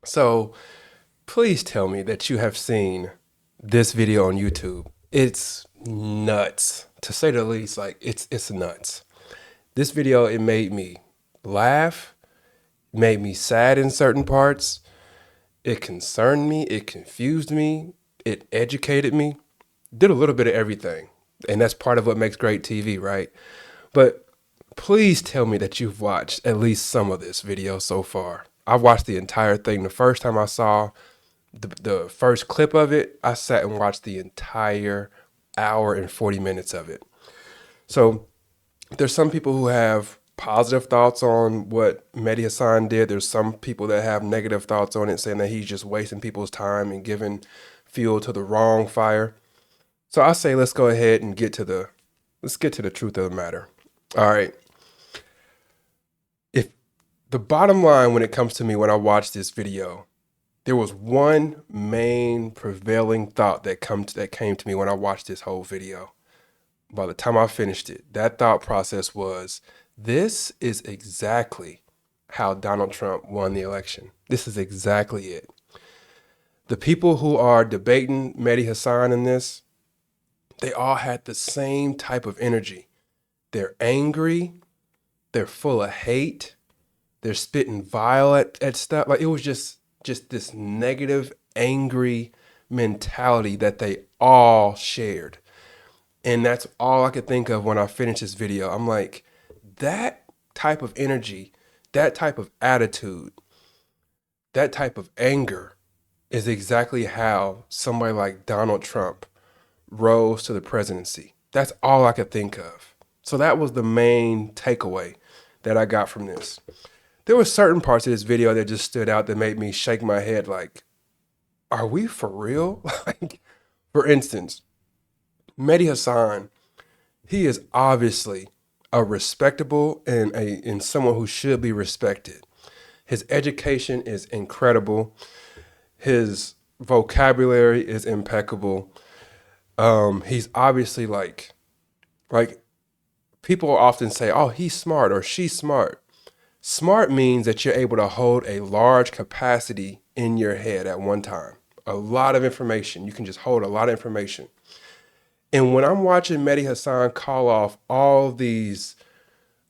So please tell me that you have seen this video on YouTube. It's nuts, to say the least. Like it's nuts. This video, it made me laugh, made me sad in certain parts. It concerned me, it confused me, it educated me. Did a little bit of everything. And that's part of what makes great TV, right? But please tell me that you've watched at least some of this video so far. I've watched the entire thing. The first time I saw the first clip of it, I sat and watched the entire hour and 40 minutes of it. So there's some people who have positive thoughts on what Mehdi Hasan did. There's some people that have negative thoughts on it, saying that he's just wasting people's time and giving fuel to the wrong fire. So I say let's go ahead and get to the truth of the matter. All right. If the bottom line when it comes to me when I watched this video, there was one main prevailing thought that came to me when I watched this whole video. By the time I finished it, that thought process was, this is exactly how Donald Trump won the election. This is exactly it. The people who are debating Mehdi Hasan in this, they all had the same type of energy. They're angry, they're full of hate, they're spitting vile at stuff. Like it was just this negative, angry mentality that they all shared. And that's all I could think of when I finished this video. I'm like, that type of energy, that type of attitude, that type of anger is exactly how somebody like Donald Trump rose to the presidency. That's all I could think of. So that was the main takeaway that I got from this. There were certain parts of this video that just stood out that made me shake my head like, are we for real? Like, for instance, Mehdi Hasan, he is obviously a respectable and someone who should be respected. His education is incredible. His vocabulary is impeccable. He's obviously like people often say, "Oh, he's smart" or "she's smart." Smart means that you're able to hold a large capacity in your head at one time. A lot of information. You can just hold a lot of information. And when I'm watching Mehdi Hasan call off all these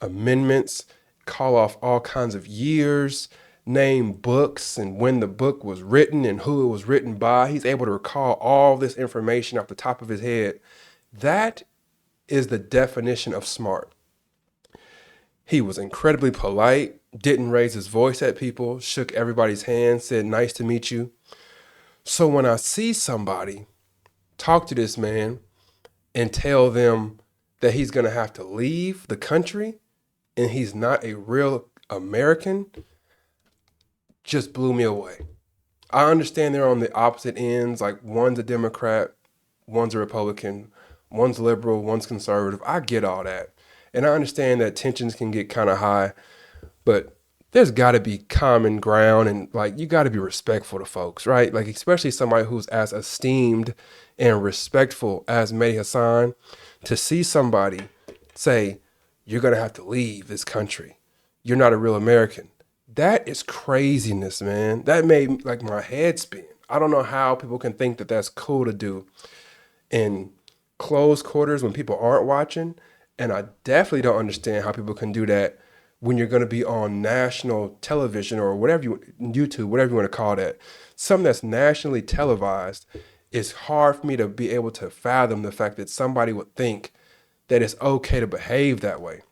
amendments, call off all kinds of years, name books and when the book was written and who it was written by, he's able to recall all this information off the top of his head. That is the definition of smart. He was incredibly polite, didn't raise his voice at people, shook everybody's hand, said, "Nice to meet you." So when I see somebody talk to this man and tell them that he's going to have to leave the country and he's not a real American, just blew me away. I understand they're on the opposite ends. Like one's a Democrat, one's a Republican, one's liberal, one's conservative. I get all that. And I understand that tensions can get kind of high, but there's got to be common ground and like you got to be respectful to folks, right? Like, especially somebody who's as esteemed and respectful as Mehdi Hasan, to see somebody say, "You're going to have to leave this country. You're not a real American." That is craziness, man. That made like my head spin. I don't know how people can think that that's cool to do in closed quarters when people aren't watching. And I definitely don't understand how people can do that when you're going to be on national television or whatever YouTube, whatever you want to call that. Something that's nationally televised, it's hard for me to be able to fathom the fact that somebody would think that it's okay to behave that way.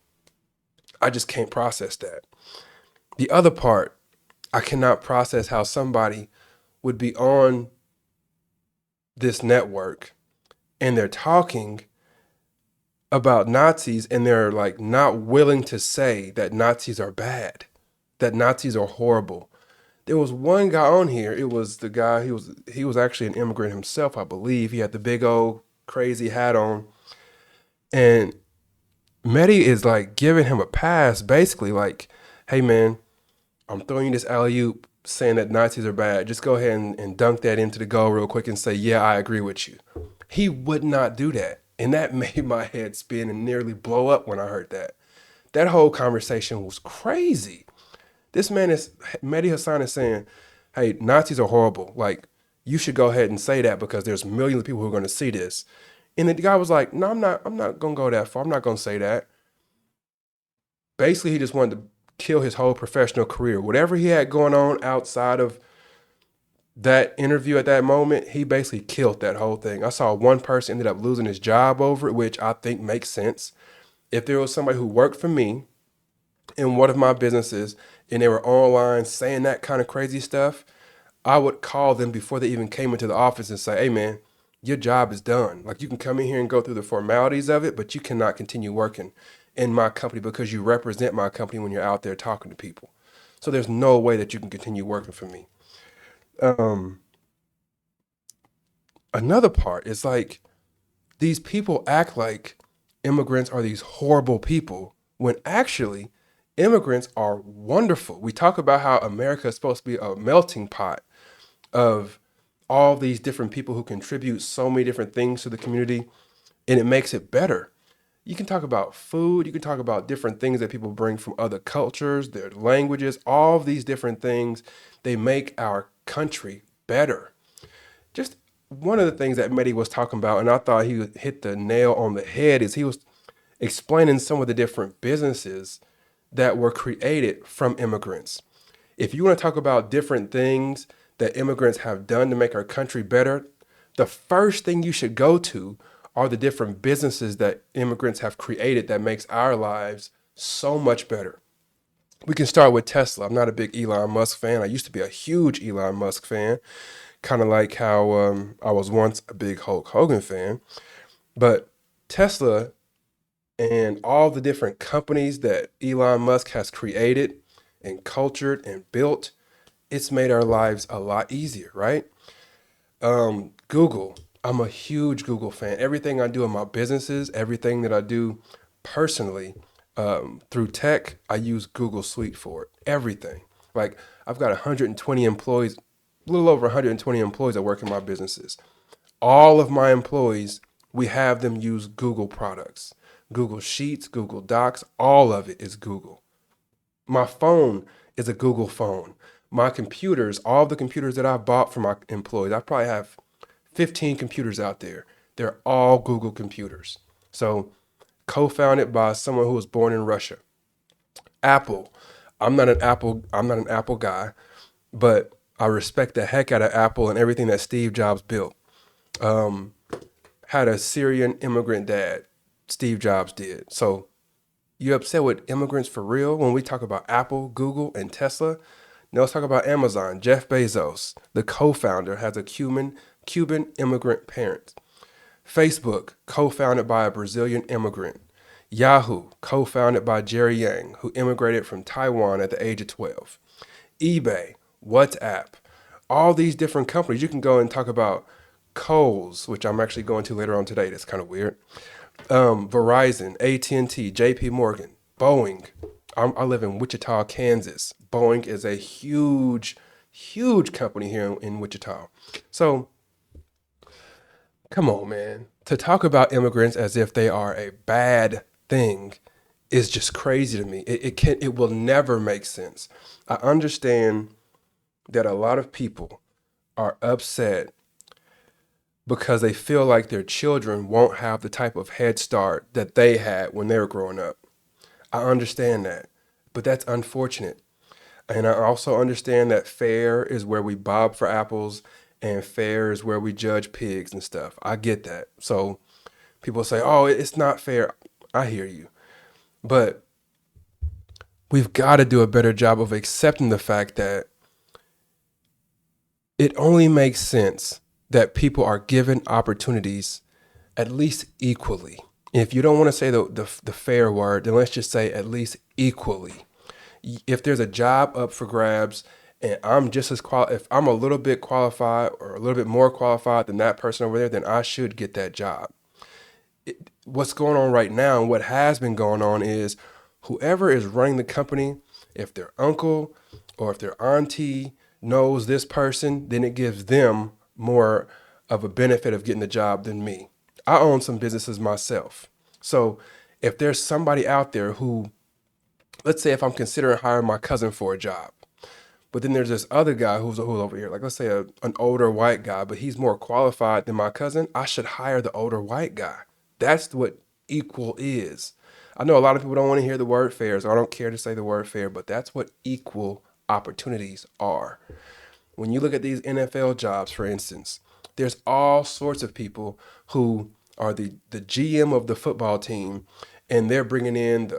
I just can't process that. The other part, I cannot process how somebody would be on this network and they're talking about Nazis and they're like not willing to say that Nazis are bad, that Nazis are horrible. There was one guy on here. It was the guy. He was actually an immigrant himself, I believe. He had the big old crazy hat on, and Mehdi is like giving him a pass, basically like, "Hey man, I'm throwing you this alley oop, saying that Nazis are bad. Just go ahead and dunk that into the goal real quick and say, yeah, I agree with you." He would not do that. And that made my head spin and nearly blow up when I heard that. That whole conversation was crazy. This man is, Mehdi Hasan is saying, hey, Nazis are horrible. Like, you should go ahead and say that because there's millions of people who are going to see this. And the guy was like, no, I'm not going to go that far. I'm not going to say that. Basically, he just wanted to kill his whole professional career. Whatever he had going on outside of that interview at that moment, he basically killed that whole thing. I saw one person ended up losing his job over it, which I think makes sense. If there was somebody who worked for me in one of my businesses and they were online saying that kind of crazy stuff, I would call them before they even came into the office and say, hey man, your job is done. Like, you can come in here and go through the formalities of it, but you cannot continue working in my company because you represent my company when you're out there talking to people. So there's no way that you can continue working for me. Um, Another part is like, these people act like immigrants are these horrible people when actually immigrants are wonderful. We talk about how America is supposed to be a melting pot of all these different people who contribute so many different things to the community, and it makes it better. You can talk about food, you can talk about different things that people bring from other cultures, their languages, all of these different things. They make our country better. Just one of the things that Mehdi was talking about, and I thought he hit the nail on the head, is he was explaining some of the different businesses that were created from immigrants. If you want to talk about different things that immigrants have done to make our country better, the first thing you should go to are the different businesses that immigrants have created that makes our lives so much better. We can start with Tesla. I'm not a big Elon Musk fan. I used to be a huge Elon Musk fan, kind of like how I was once a big Hulk Hogan fan. But Tesla and all the different companies that Elon Musk has created and cultured and built, it's made our lives a lot easier, right? Google. I'm a huge Google fan. Everything I do in my businesses, everything that I do personally through tech, I use Google Suite for it. Everything. Like, I've got 120 employees, a little over 120 employees that work in my businesses. All of my employees, we have them use Google products. Google Sheets, Google Docs, all of it is Google. My phone is a Google phone. My computers, all the computers that I bought for my employees, I probably have 15 computers out there. They're all Google computers. So, co-founded by someone who was born in Russia. Apple. I'm not an Apple guy, but I respect the heck out of Apple and everything that Steve Jobs built. Had a Syrian immigrant dad, Steve Jobs did. So, you upset with immigrants for real when we talk about Apple, Google, and Tesla? Now let's talk about Amazon. Jeff Bezos, the co-founder, has a Cuban immigrant parent. Facebook, co-founded by a Brazilian immigrant. Yahoo, co-founded by Jerry Yang, who immigrated from Taiwan at the age of 12. eBay, WhatsApp, all these different companies. You can go and talk about Kohl's, which I'm actually going to later on today. That's kind of weird. Verizon, AT&T, JP Morgan, Boeing. I live in Wichita, Kansas. Boeing is a huge, huge company here in Wichita. So come on, man. To talk about immigrants as if they are a bad thing is just crazy to me. It will never make sense. I understand that a lot of people are upset because they feel like their children won't have the type of head start that they had when they were growing up. I understand that, but that's unfortunate. And I also understand that fair is where we bob for apples and fair is where we judge pigs and stuff. I get that. So people say, oh, it's not fair. I hear you. But we've got to do a better job of accepting the fact that it only makes sense that people are given opportunities at least equally. If you don't want to say the fair word, then let's just say at least equally. If there's a job up for grabs and I'm just as if I'm a little bit qualified or a little bit more qualified than that person over there, then I should get that job. What's going on right now and what has been going on is whoever is running the company, if their uncle or if their auntie knows this person, then it gives them more of a benefit of getting the job than me. I own some businesses myself. So if there's somebody out there who, let's say if I'm considering hiring my cousin for a job, But then there's this other guy who's over here, like let's say an older white guy, but he's more qualified than my cousin. I should hire the older white guy. That's what equal is. I know a lot of people don't want to hear the word fair, so I don't care to say the word fair, but that's what equal opportunities are. When you look at these NFL jobs, for instance, there's all sorts of people who are the GM of the football team, and they're bringing in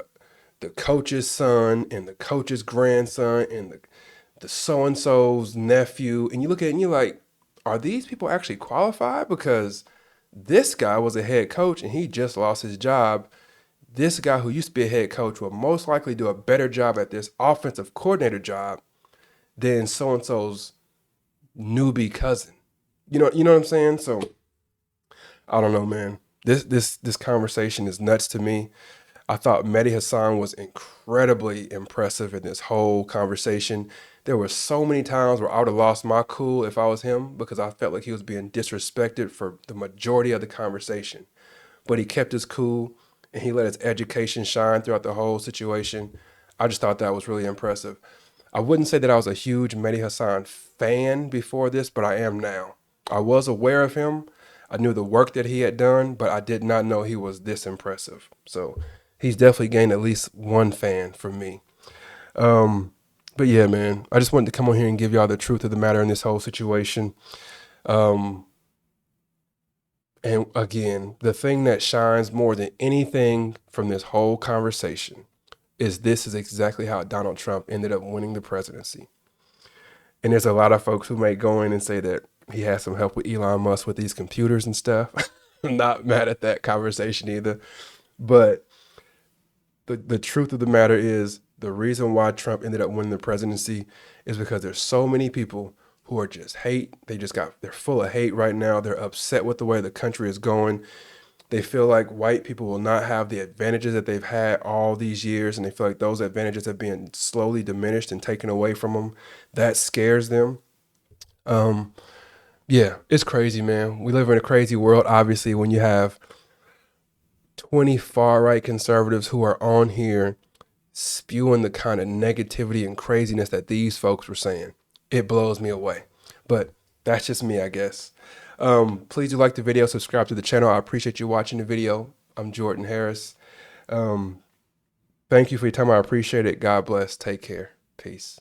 the coach's son and the coach's grandson and the so-and-so's nephew. And you look at it and you're like, are these people actually qualified? Because this guy was a head coach and he just lost his job. This guy who used to be a head coach will most likely do a better job at this offensive coordinator job than so-and-so's newbie cousin. You know what I'm saying? So I don't know, man. This conversation is nuts to me. I thought Mehdi Hasan was incredibly impressive in this whole conversation. There were so many times where I would have lost my cool if I was him because I felt like he was being disrespected for the majority of the conversation. But he kept his cool and he let his education shine throughout the whole situation. I just thought that was really impressive. I wouldn't say that I was a huge Mehdi Hasan fan before this, but I am now. I was aware of him. I knew the work that he had done, but I did not know he was this impressive. So he's definitely gained at least one fan from me. But yeah, man, I just wanted to come on here and give y'all the truth of the matter in this whole situation. And again, the thing that shines more than anything from this whole conversation is this is exactly how Donald Trump ended up winning the presidency. And there's a lot of folks who may go in and say that he has some help with Elon Musk with these computers and stuff. I'm not mad at that conversation either. But the truth of the matter is the reason why Trump ended up winning the presidency is because there's so many people who are just hate. They're full of hate right now. They're upset with the way the country is going. They feel like white people will not have the advantages that they've had all these years, and they feel like those advantages are being slowly diminished and taken away from them. That scares them. Yeah, it's crazy, man. We live in a crazy world, obviously, when you have 20 far-right conservatives who are on here spewing the kind of negativity and craziness that these folks were saying. It blows me away. But that's just me, I guess. Please do like the video, subscribe to the channel. I appreciate you watching the video. I'm Jordan Harris. Thank you for your time. I appreciate it. God bless. Take care. Peace.